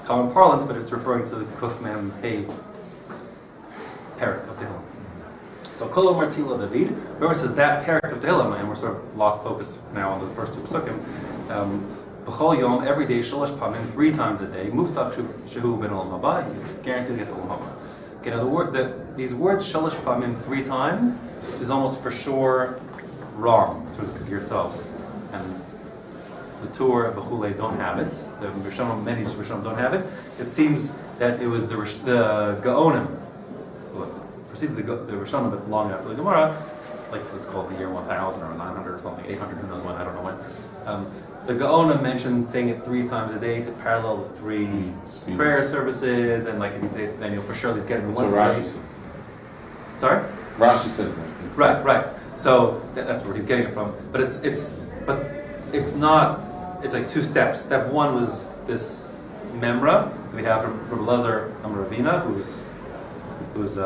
common parlance, but it's referring to the Kuf Mem Hey parak of Tehillim. So Kol Omer Tehillah David, whoever says that parak of Tehillim, and we're sort of lost focus now on the first 2 psukim, B'chol Yom, every day, Shalosh Pamim, 3 times a day, Muftach Shehu ben olam haba, he's guaranteed to get to olam haba. Okay, now these words Shalosh Pamim 3 times is almost for sure wrong to yourselves. And the Torah of V'chulei don't have it. The Rishonim, many Rishonim don't have it. It seems that it was the Gaonim, well, it precedes the Rishonim, but long after the Gemorah, like let's call it the year 1000 or 900 or something, 800, who knows when, I don't know when. The Gaonim mentioned saying it 3 times a day to parallel the 3 prayer services, and like if you say, then you'll for sure at least get it once a day. Says. Sorry? Rashi says that. Right. So that's where he's getting it from. But it's not. It's like 2 steps. Step 1 was this memra that we have from Rabbi Lazar Ravina, who's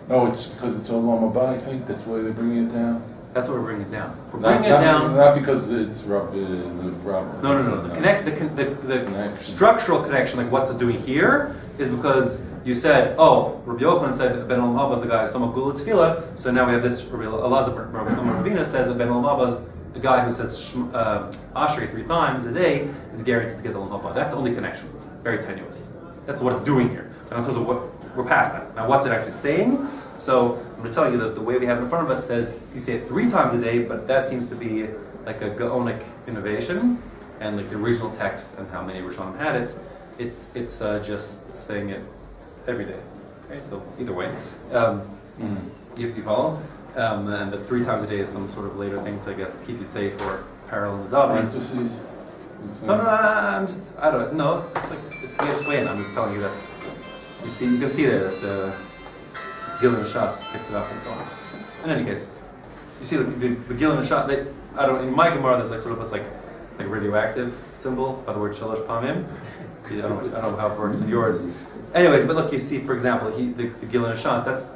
No, it's because it's Olam Haba, I think. That's why they're bringing it down. that's what we're bringing it down. We're Not, bringing it down. not because it's Rabbi. No. The structural connection, like what's it doing here, is because you said, oh, Rabbi Yochanan said Ben Olam Haba is a guy who some of Gula Tefila, so now we have this Rabbi Elazar Ravina says that Ben Olam Haba, a guy who says Ashrei 3 times a day, is guaranteed to get the Olam Haba. That's the only connection. Very tenuous. That's what it's doing here. And in terms of what we're past that. Now, what's it actually saying? So I'm going to tell you that the way we have it in front of us says you say it 3 times a day, but that seems to be like a Gaonic innovation, and like the original text and how many Rishonim had it, it's just saying it every day. Okay, so either way, if you follow, and the 3 times a day is some sort of later thing to, I guess, keep you safe or parallel in the davening. Parentheses. No, I don't know. It's like it's made its way in. I'm just telling you that's. You can see there that the Gil and Shots picks it up and so on. In any case, you see the Gil and Shot. In my Gemorah there's like sort of this like radioactive symbol by the word Shalosh Pamim. I don't know how it works in yours. Anyways, but look, you see, for example, the Gil and Shot. That's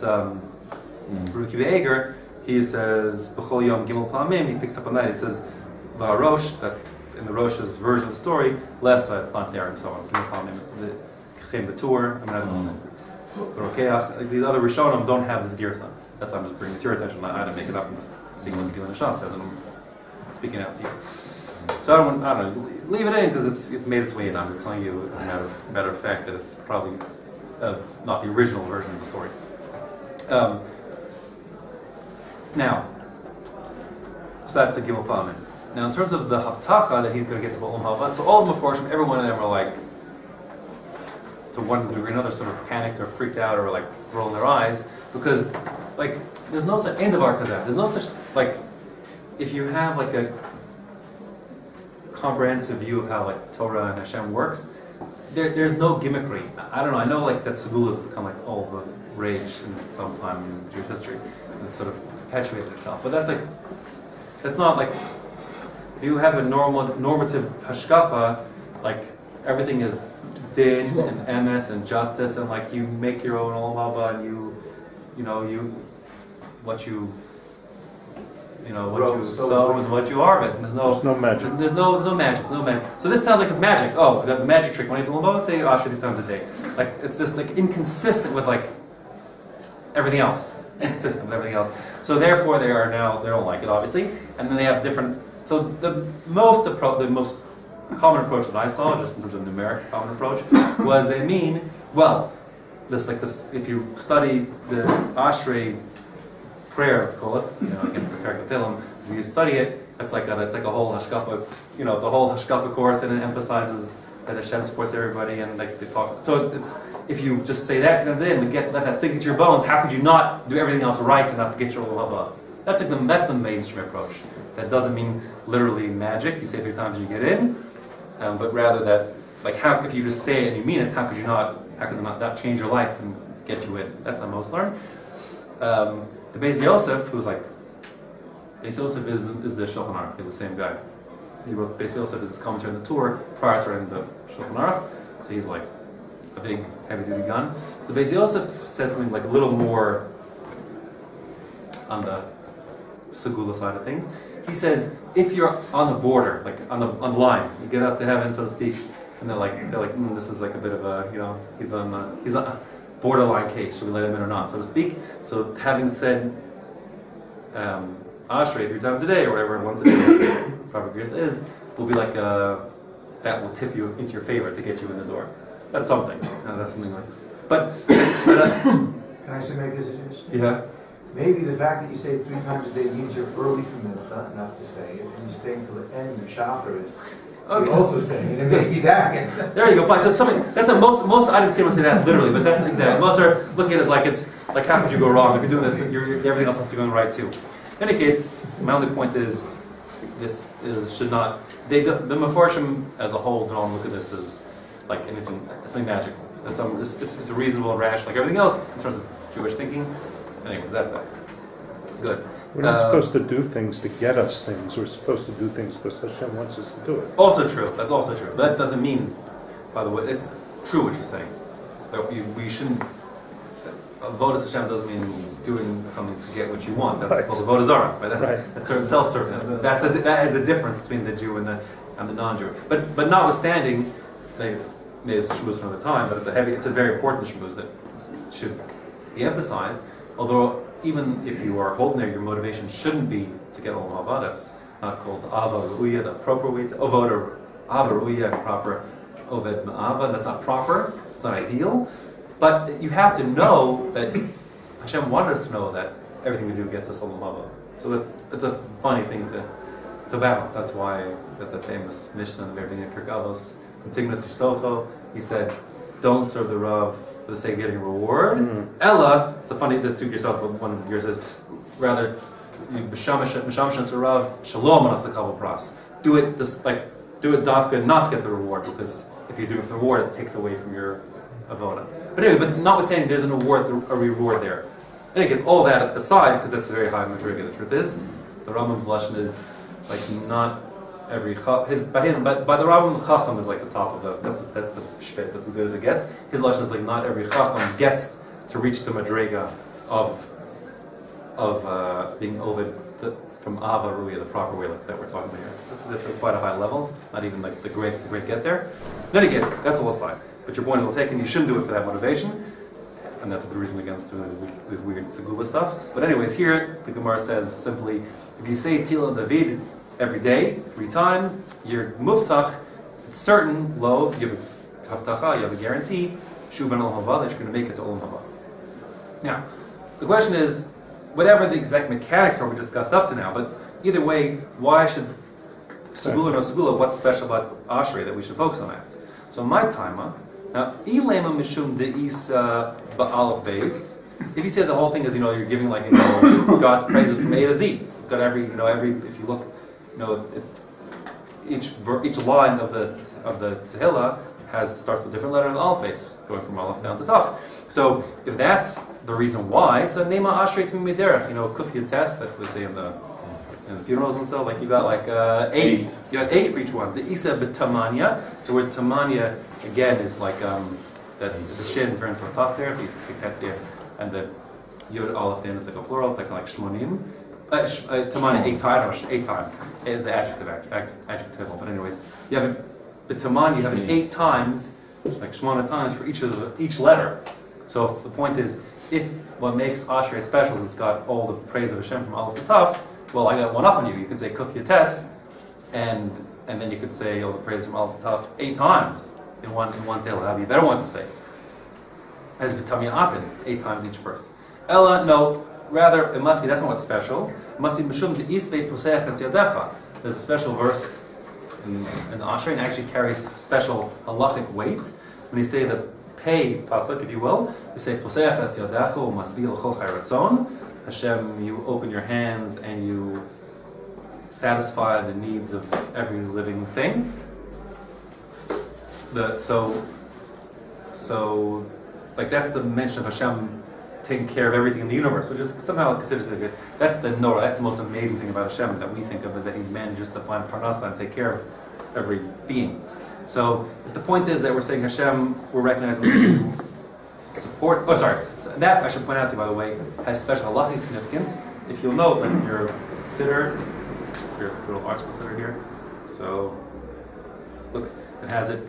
Ruki Be'eger. He says B'chol Yom Gimel Pamim. He picks up on that. He says V'harosh. That's in the Rosh's version of the story. Lessa, it's not there, and so on. Gimel Pamim. Betur, these other Rishonim don't have this girsa. That's why I'm just bringing it to your attention. I didn't make it up. I'm just seeing what the Gil and Shah says, and I'm speaking out to you. So I don't know. Leave it in because it's made its way in. I'm just telling you, as a matter of fact, that it's probably not the original version of the story. Now, so that's the Gimel Pamim. Now, in terms of the Haftacha that he's going to get to Olam Haba, so all the Meforshim, every one of them are like, to one degree or another, sort of panicked or freaked out or like rolling their eyes, because like there's no such end of our kazah. There's no such like if you have like a comprehensive view of how like Torah and Hashem works, there's no gimmickry. I don't know. I know like that segulas have become like all the rage in some time in Jewish history, and it's sort of perpetuated itself. But that's not like if you have a normative hashkafa, like everything is din and emes and justice, and like you make your own olam haba, and what you sow is what you harvest, and there's no magic. There's no magic. So this sounds like it's magic. Oh, the magic trick. When you do olam haba, say Ashrei times a day. Like it's just like inconsistent with like everything else. Inconsistent with everything else. So therefore, they don't like it, obviously, and then they have different. So the most common approach that I saw, just in terms of numeric common approach, was they mean, well, this if you study the Ashrei prayer, let's call it, again it's a Perikatelim, if you study it, it's like a whole hashkafa, it's a whole hashkafa course, and it emphasizes that Hashem supports everybody, and like it talks. So it's if you just say that comes in, let that sink into your bones. How could you not do everything else right enough to get your olam haba? That's the mainstream approach. That doesn't mean literally magic. You say 3 times and you get in. But rather that, like, how if you just say it and you mean it, how could it not change your life and get you in? That's how most learn. The Beis Yosef, who's like, Beis Yosef is the Shulchan Aruch. He's the same guy. He wrote Beis Yosef as his commentary on the Torah prior to writing the Shulchan Aruch. So he's like a big heavy-duty gun. So Beis Yosef says something like a little more on the Segula side of things. He says, if you're on the border, like on the line, you get up to heaven, so to speak, and they're like, this is like a bit of a, he's on a borderline case. Should we let him in or not, so to speak? So having said Ashrei 3 times a day or whatever, once a day, proper grace is, will be like that will tip you into your favor to get you in the door. That's something. That's something like this. But Can I still make this suggestion? yeah. Maybe the fact that you say 3 times a day means you're early for mincha, enough to say it, and you stay until the end of shacharis, You're also saying it may be that. There you go, fine. So something that's a most I didn't see anyone say that literally, but that's exactly. Most are looking at it as it's like how could you go wrong if you're doing this? Everything else has to be going right too. In any case, my only point is should not the Mefarshim as a whole don't look at this as like anything something magical. It's a reasonable and rational like everything else in terms of Jewish thinking. Anyways, that's that. Good. We're not supposed to do things to get us things. We're supposed to do things because Hashem wants us to do it. Also true. That's also true. That doesn't mean, by the way, it's true what you're saying. That we shouldn't. Avodas Hashem doesn't mean doing something to get what you want. That's called avodah zarah. Right? That's certain self-serving. That is the difference between the Jew and the non-Jew. But notwithstanding, maybe it's a shmuz for another time. But it's a very important shmuz that should be emphasized. Although even if you are holding there, your motivation shouldn't be to get olam haba. That's not called ava ru'uya, the proper way to avoda ava ru'uya, proper oved ma'ava. That's not proper. It's not ideal. But you have to know that Hashem wanted us to know that everything we do gets us olam haba. So that's a funny thing to balance. That's why there's the famous Mishnah in the very beginning of Kirkavos, Antigonus Yisocho, he said, "Don't serve the Rav for the sake of getting a reward." Ella, it's a funny, there's two yourself, but one of yours says, rather, Mishamash Rav, Shalom anas the Kabul Pras. Do it dafka not to get the reward, because if you do it for the reward, it takes away from your avoda. But anyway, but notwithstanding, there's a reward there. In any case, all that aside, because that's a very high madriga, the truth is, the Rambam's lashon is like not every by the Rambam, Chacham is like the top of the that's the shpit, that's as good as it gets. His lashon is like not every Chacham gets to reach the madriga of being ovid from Ava Ruya, the proper way that we're talking about here. That's quite a high level. Not even like the great get there. In any case, that's all aside. But your point is well taken. You shouldn't do it for that motivation, and that's the reason against doing these weird segula stuffs. But anyways, here the Gemara says simply, if you say Tila David every day 3 times, you're muftach. It's certain low. You have a haftacha. You have a guarantee. Shuban al hava that you're going to make it to olam hava. Now, the question is, whatever the exact mechanics are we discussed up to now, but either way, why should segula or no segula? What's special about Ashrei that we should focus on that? So my timer. Now, ilema mishum deisa ba'alef beis. If you say the whole thing is, you're giving God's praises from A to Z. It's got every, if you look, it's each line of the Tehillah starts with a different letter in the Aleph base, going from Aleph down to Taf. So if that's the reason why, so nema ashrei t'mimei derech, kufya test that we say in the funerals and stuff, you got 8. You got 8 for each one. The isa b'tamanya, the word tamanya again is that the shin turns to a taf there. If you take that there, and the yod aleph then it's like a plural. It's like shmonim. Tamanya 8 times. 8 times. It's an adjectival. But anyways, you have the tamanya. You have it 8 times, like shmona times for each letter. So if the point is, if what makes Ashrei special is it's got all the praise of Hashem from aleph to taf. Well, I got one up on you. You can say kuf yates, and then you could say all the praise from aleph to taf 8 times in one tale. That'd be a better one to say. As b'tamya apin 8 times each verse. Ella, no. Rather, it must be. That's not what's special. It must be mishum de'isvei poseach es yadecha. There's a special verse in Ashrei, and it actually carries special halachic weight. When you say the pei pasuk, if you will, you say poseach es yadecha u'masbil chol chayratzon. Hashem, you open your hands and you satisfy the needs of every living thing. So that's the mention of Hashem taking care of everything in the universe, which is somehow considered to be good. That's the Nora. That's the most amazing thing about Hashem that we think of, is that He manages to find parnasa and take care of every being. So if the point is that we're saying Hashem, we're recognizing support. Oh, sorry. So that I should point out to you, by the way, has special halachic significance. If you'll note, when your sitter, here's a little article sitter here. So look, it has it.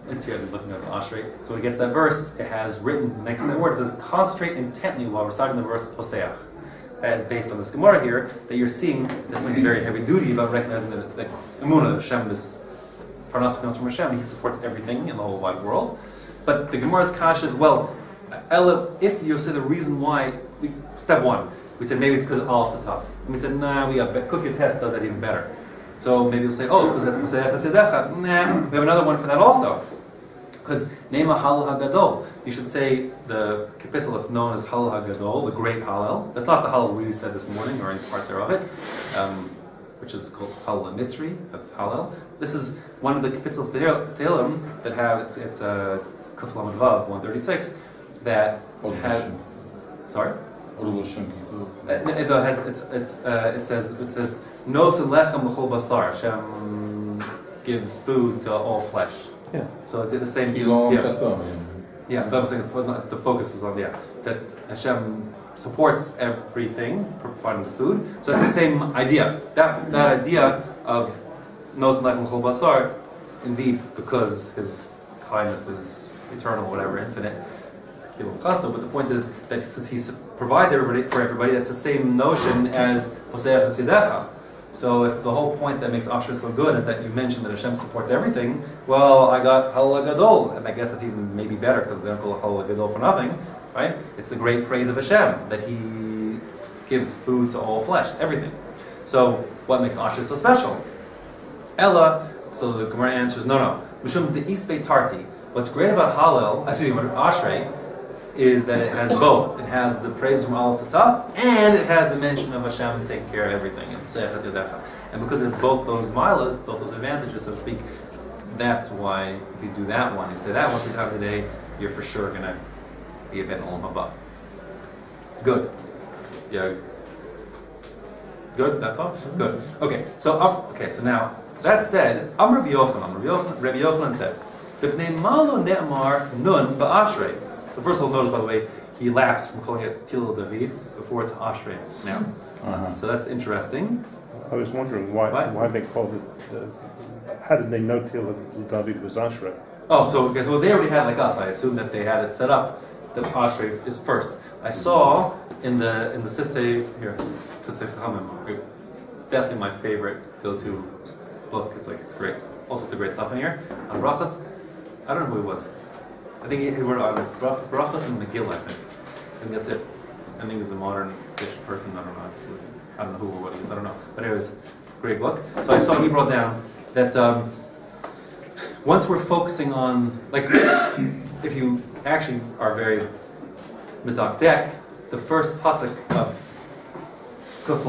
It's here. I'm looking at the Ashrei. So when it gets that verse, it has written next to that word. It says, "Concentrate intently while reciting the verse poseach." That is based on this Gemorah here. That you're seeing this something very heavy duty about recognizing that Emunah, Hashem, this parnasa comes from Hashem. He supports everything in the whole wide world. But the Gemorah's kasha as well. If you say the reason why, step 1, we said maybe it's because of aleph to taf. And we said, we got kufya test does that even better. So maybe you'll say, oh, it's because that's Poseach Tzedekah. Nah, we have another one for that also. Because Nema Halal HaGadol, you should say the capital that's known as Halal HaGadol, the great Halal. That's not the Halal we said this morning or any part thereof it, which is called Halal Mitzri, that's Halal. This is one of the capital Tehillim that have, it's Kuf Lamed Vav 136, that had, sorry? It says no lechem l'chol basar. Hashem gives food to all flesh. Yeah. So it's in the same. Yeah, but I'm saying the focus is on that Hashem supports everything, providing the food. So it's the same idea. That idea of no lechem l'chol basar, indeed, because His kindness is eternal, whatever, infinite. But the point is that since He provides for everybody, that's the same notion as Poseach Tzedekah. So if the whole point that makes Asher so good is that you mentioned that Hashem supports everything, well, I got Halal Gadol, and I guess that's even maybe better because they don't call it Halal Gadol for nothing, right? It's the great praise of Hashem that He gives food to all flesh, everything. So what makes Asher so special? Ella. So the Gemara answers, no. Mishum de'isbei tarti. What's great about Halal, Ashrei, is that it has both. It has the praise from Aleph to Tav, and it has the mention of Hashem taking care of everything. And because there's both those milas, both those advantages, so to speak, that's why if you do that one, you say that one 3 times a day, you're for sure going to be a ben olam haba. Good. Yeah. Good? That far? Good. Okay. So now, that said, Rabbi Yochanan said, B'pnei malo ne'amar nun ba'ashrei. So first of all, notice, by the way, he lapsed from calling it Tilo David before to Ashrei now. So that's interesting. I was wondering why they called it. How did they know Tilo David was Ashrei? Oh, so they already had like us. I assume that they had it set up that Ashrei is first. I saw in the Sisei here, Sisei Chachamim, definitely my favorite go-to book. It's great. Also, it's a great stuff in here on Brachos. I don't know who it was. I think he wrote on Brachos and Megillah, I think that's it. I think he's a modern-ish person, I don't know who or what he is, I don't know. But it was a great book. So I saw he brought down that once we're focusing on, like, if you actually are very medakdek, the first pasuk of Kuf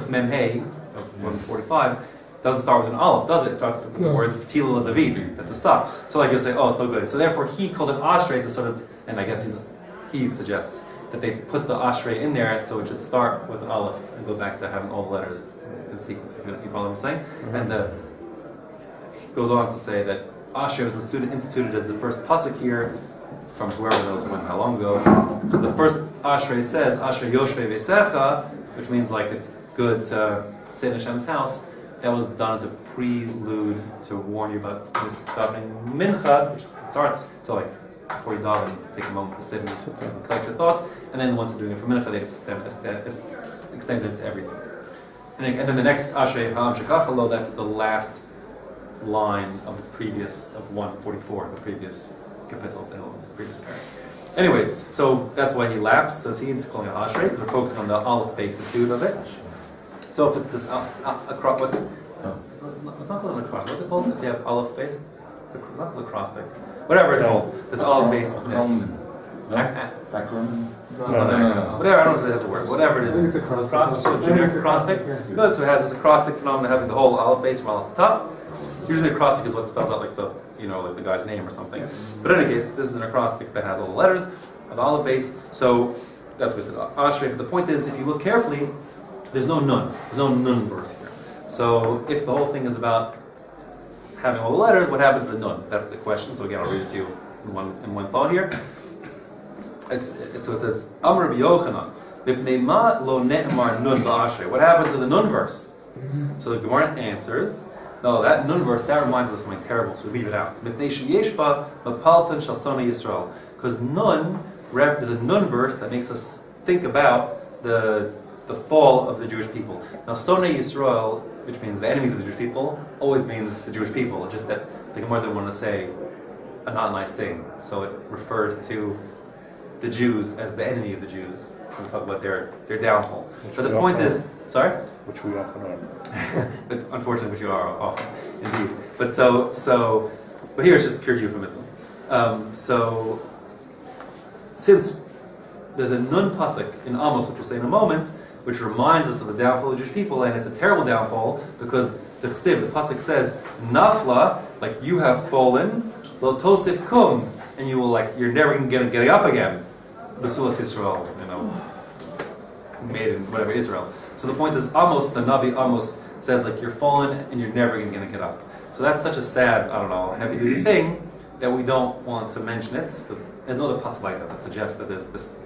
Mem Hey, of 145, doesn't start with an aleph, does it? It starts with the words Tilo David. That's a saf. So like you'll say, oh, it's no good. So therefore he called it Ashrei to sort of, and I guess he suggests that they put the Ashrei in there so it should start with an aleph and go back to having all the letters in sequence. If you follow what I'm saying? Mm-hmm. And he goes on to say that Ashrei was instituted as the first pasuk here from whoever knows when, how long ago, because the first Ashrei says Ashrei Yoshvei V'Secha, which means like it's good to sit in Hashem's house. That was done as a prelude to warn you about davening mincha, which starts to like before you daven, take a moment to sit and collect your thoughts, and then once you're doing it for mincha, they extend it to everything. And then the next Ashrei Ha'am Shekachalo, that's the last line of the previous of 144, the previous capital of the previous paragraph. Anyways, so that's why he lapsed, says he, into calling it Ashrei, because we're focusing on the aleph basitude of it. So if it's this across, it's not called an across. What's it called? If you have olive base, not the acrostic. Whatever it's called, this olive basedness. Background. Whatever. I don't know if it has a word. Whatever it is, it's generic acrostic. Good. So it has this acrostic phenomenon having the whole olive base from olive to tough. Usually acrostic is what spells out like the guy's name or something. But in any case, this is an acrostic that has all the letters, an olive base. So that's what it said. Ashrei. But the point is, if you look carefully, there's no nun verse here. So if the whole thing is about having all the letters, what happens to the nun? That's the question. So again, I'll read it to you in one thought here. So it says, Amar Rabbi Yochanan, Mipnei ma lo ne'emar nun ba'ashrei. What happened to the nun verse? So the Gemorah answers, no, that nun verse, that reminds us of something terrible, so we leave it out. Mipnei sheyesh ba mapaltan shal sonei Yisrael. Because nun, there's a nun verse that makes us think about the fall of the Jewish people. Now, Sonei Yisrael, which means the enemies of the Jewish people, always means the Jewish people. Just that the Gemara didn't want to say a not nice thing, so it refers to the Jews as the enemy of the Jews. We talk about their downfall. Which But the we point often is, sorry? Which we often are. But unfortunately, which you are often, indeed. But but here it's just pure euphemism. So, since there's a nun pasuk in Amos, which we'll say in a moment, which reminds us of the downfall of the Jewish people, and it's a terrible downfall because the chsiv, the pasuk says, "Nafla," like you have fallen, lo tosif kum, and you will you're never going to get up again. Basulas Yisrael, made in whatever Israel. So the point is, Amos, the Navi Amos says you're fallen and you're never going to get up. So that's such a sad, heavy-duty thing that we don't want to mention it because there's no other pasuk like that suggests that there's this,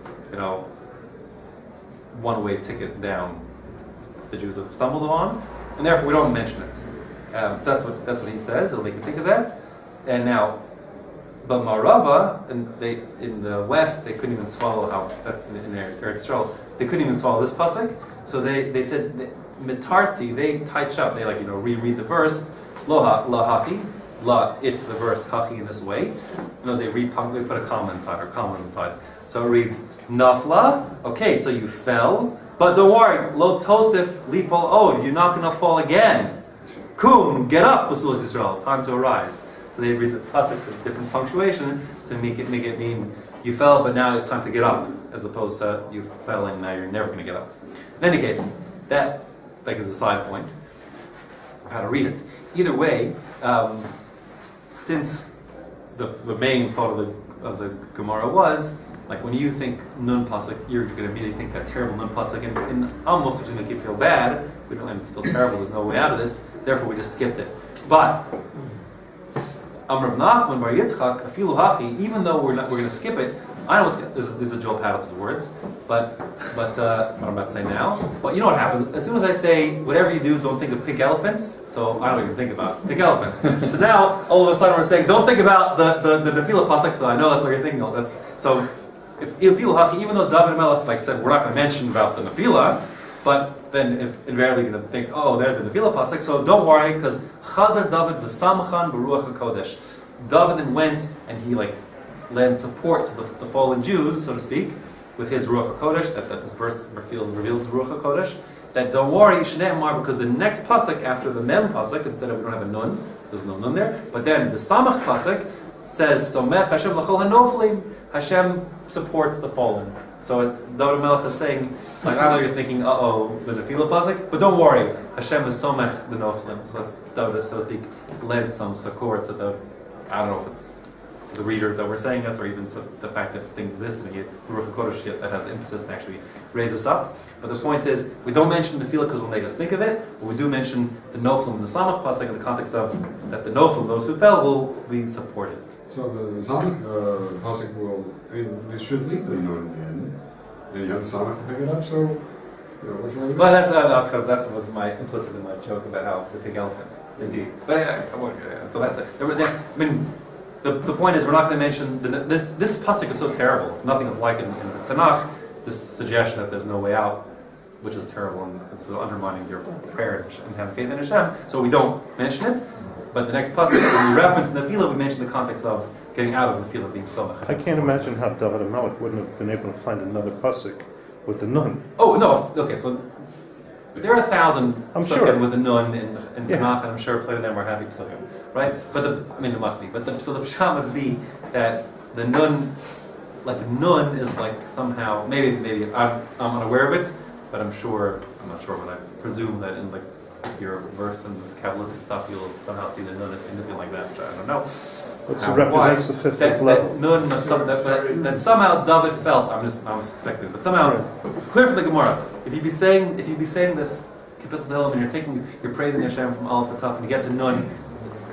one-way ticket down the Jews have stumbled on, and therefore we don't mention it. That's what he says. It'll make you think of that. And now, but Marava, in the West, they couldn't even swallow that's in their Eretz Yisrael. They couldn't even swallow this pasuk, so they said mitartzi. They touch up. They reread the verse. Loha lahachi la it the verse hachi in this way. They put a comma inside or commas inside. So it reads nafla. Okay, so you fell, but don't worry. Lo tosif lipol od. You're not going to fall again. Kum, get up, Basulas Yisrael. Time to arise. So they read the pasuk with different punctuation to make it mean you fell, but now it's time to get up, as opposed to you fell and now you're never going to get up. In any case, that is a side point of how to read it. Either way, since the main thought of the Gemorah was when you think nun pasuk, you're going to immediately think that terrible nun pasuk, and almost to make you feel bad. We don't feel terrible. There's no way out of this. Therefore, we just skipped it. But Amrav Nachman Bar Yitzchak, afilu hachi, even though we're going to skip it, I know this is Joel Paddowitz' words, but what I'm about to say now. But you know what happens? As soon as I say, whatever you do, don't think of pink elephants, so I don't even think about pink elephants. So now, all of a sudden we're saying, don't think about the Tefila pasuk, so I know that's what you're thinking of. So, if afilu hachi, even though David Melech said, we're not going to mention about the Tefila, but then if invariably you're going to think, oh, there's a Tefila pasuk, so don't worry, because Chazar David v'samachan b'ruach HaKodesh. David then went and he lent support to the fallen Jews, so to speak, with his Ruach HaKodesh, that this verse reveals the Ruach HaKodesh, that don't worry, Shneimar, because the next pasuk after the Mem pasuk, instead of we don't have a nun, there's no nun there, but then the Samach pasuk says, Somech Hashem l'chol hanoflim, Hashem supports the fallen. So David Melech is saying, I know you're thinking, there's a Tefila pasuk, but don't worry, Hashem is somech the noflim. So that's David, so to speak, lent some succor to the, I don't know if it's to the readers that we're saying it, or even to the fact that things exist in the Ruach HaKodesh that has emphasis to actually raise us up. But the point is, we don't mention the Tefila because it'll make us think of it, but we do mention the noflim and the samach pasuk in the context of that the noflim, those who fell, will be supported. So the samach pasuk will, this should lead the nun in. Then you have the samach to pick it up, so what's wrong with Well, that? that was my implicit in my joke about how the pink elephants, indeed. But so that's it. The point is, we're not going to mention this pasuk is so terrible. Nothing is like it in the Tanakh. This suggestion that there's no way out, which is terrible and it's undermining your prayer and having faith in Hashem. So we don't mention it. But the next pasuk, when we reference the Tefillah, we mention the context of getting out of the Tefillah being so. I can't imagine how David Melech wouldn't have been able to find another pasuk with the nun. Oh no! Okay, so there are 1,000 I'm psukim sure. with the nun in Yeah. Tanakh, and I'm sure plenty of them are happy psukim, right? But it must be. So the pshat must be that the nun, nun is somehow maybe I'm unaware of it, but I'm not sure, but I presume that in your verse and this Kabbalistic stuff, you'll somehow see the nun as significant like that, which I don't know. Which represents the fifth That level. nun must that somehow David felt. I'm speculating, but somehow clear from the Gemorah. If you be saying this Kapitel Tehillim and you're thinking you're praising Hashem from Aleph to Tav, and you get to nun,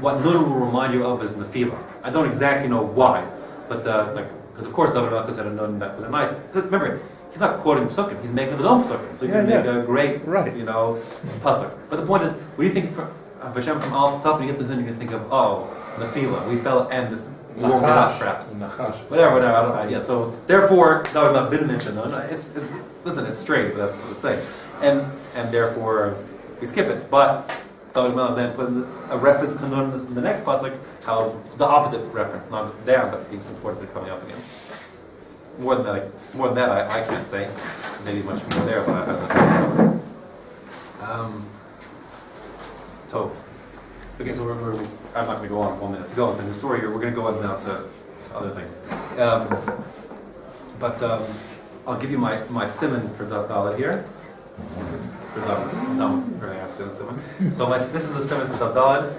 what nun will remind you of is the Tefillah. I don't exactly know why, but because of course David Melech had a nun that was a nice. Remember, he's not quoting psukim; he's making his own psukim, so he can make a great, pasuk. But the point is, when you think of Hashem from Aleph to Tav, and you get to the nun, you can think of the Tefillah. We fell and this won't get up, perhaps. Whatever. I don't know. Yeah. So therefore, David Melech didn't mention nun. It's straight, but that's what it's saying, and therefore we skip it. But David Melech then put a reference to the nun in the next pasuk, how the opposite reference, not down, but being supported coming up again. more than that, I can't say. Maybe much more there, but I don't know. So, okay, so I'm not going to go on 1 minute to go into the story here. We're going to go on now to other things. But I'll give you my simon for Dalet here. For Dam, I have to say the simon. So this is the simon for Dalet.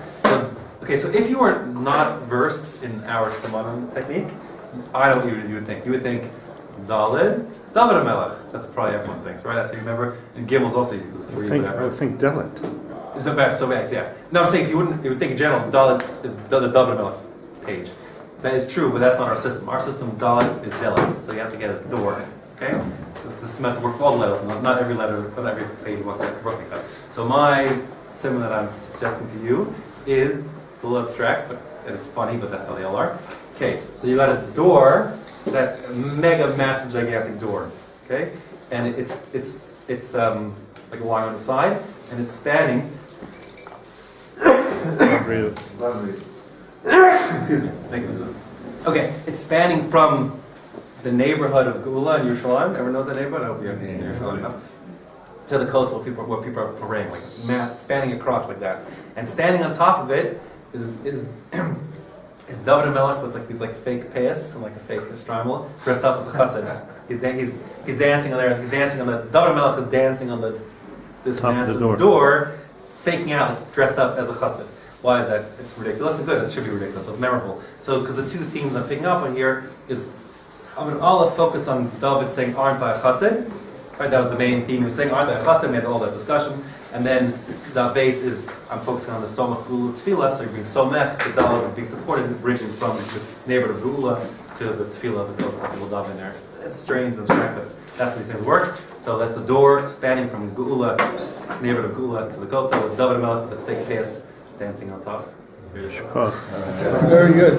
Okay, so if you are not versed in our simanim technique, I know what you would think. You would think Dalet, David HaMelech. That's probably everyone thinks, right? That's how you remember. And Gimel's also easy with 3, I would think Delit. So bad, yeah. No, I'm saying if you would think in general, Dalet is the David HaMelech page. That is true, but that's not our system. Our system, Dalet, is Delit. So you have to get a door. Okay? This is meant to work with all the letters, not every letter, not every page work like that. So my simile that I'm suggesting to you is, it's a little abstract, but it's funny, but that's how they all are. Okay, so you got a door, that mega massive gigantic door. Okay? And it's like a line on the side, and it's spanning. Excuse me. Thank you. Okay, it's spanning from the neighborhood of Gula in Yerushalayim. Everyone knows that neighborhood? I hope you're in Yerushalayim enough. To the coats where people are praying, like spanning across like that. And standing on top of it is David HaMelech with like these like fake payas and like a fake strimel, dressed up as a chassid. He's dancing on there. He's dancing on the David HaMelech is dancing on this massive door, faking out, dressed up as a chassid. Why is that? It's ridiculous and good. It should be ridiculous. So it's memorable. So because the two themes I'm picking up on here is I'm going to focus on David saying, "Aren't I a chassid?" Right, that was the main theme. He was saying, "Aren't I a chassid?" We had all that discussion, and then the base is I'm focusing on the somach Gula tefila. So you're being somech, the Dalet is being supported, bridging from the neighborhood of Gula to the tefila, the goats that will daven in there. It's strange and abstract, but that's how these things work. So that's the door spanning from Gula, neighborhood of Gula, to the Gota, with David HaMelech, that's fake payas dancing on top. Very good.